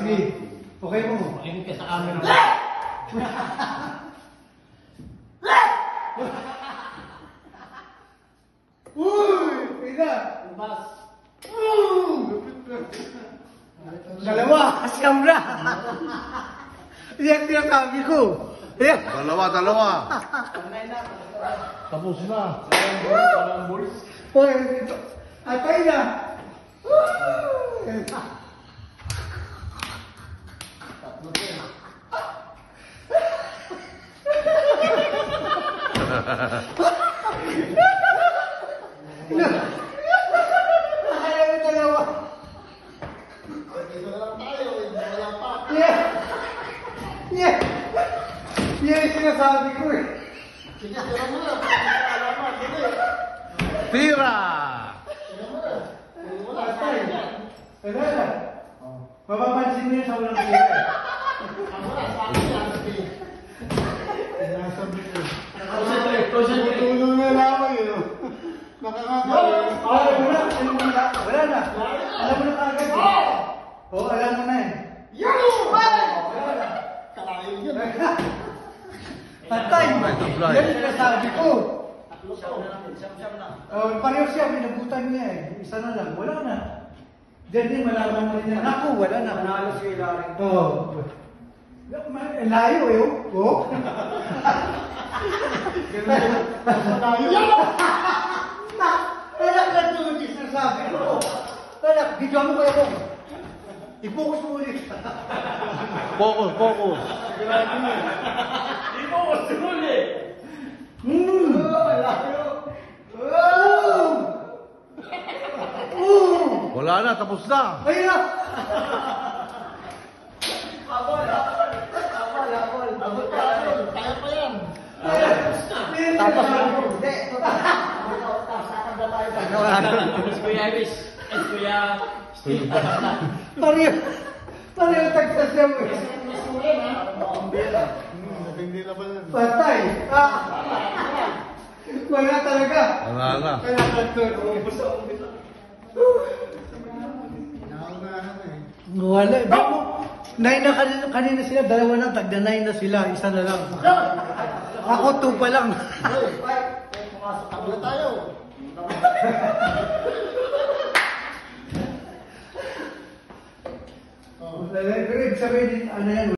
sige. Okay mo. Makinig ka sa camera. Uy! Pina! Bas. Dalawa! Siyam na! Yan sinasabi ko. Yan. Dalawa. Tapos na. Uy, dito. Atay na! Ayaw mo dalawa. Yeah. Yeah. Yan yung sinasabi ko eh. Tira! Atay. Wala na. Mapapansin mo yun sa walang tira eh. Sinasabi ko. Concentrate. Tulong na lamang yun. Nakakakawin. Wala na. Alam mo na kagad eh. Oo, alam mo na eh. Patay! Yan yung sinasabi ko. Pareho siya, binabutan niya eh. Isa na lang, wala na. Diyan din malaman mo rin na. Naku, wala na. Panalo si Larry. Oo. Layo eh. Oo. Wala ka tulad yung sinasabi ko. Wala, bigyan mo kayo ko. I-focus mo ulit. Focus. I-focus ulit. Wala na, tapos na. Ayun na! Kaya pa yan. Tapos na. Kuya Iris. Kuya Steve. Pareho tagsas niya mo. Patay. Wala talaga. Wala na. Kaya wala. Bako, 9 na kanina sila, dalawa na, tagda 9 na sila, isa na lang. Ako 2 pa lang. Tabla tayo. Pero ibig sabihin, ano yan,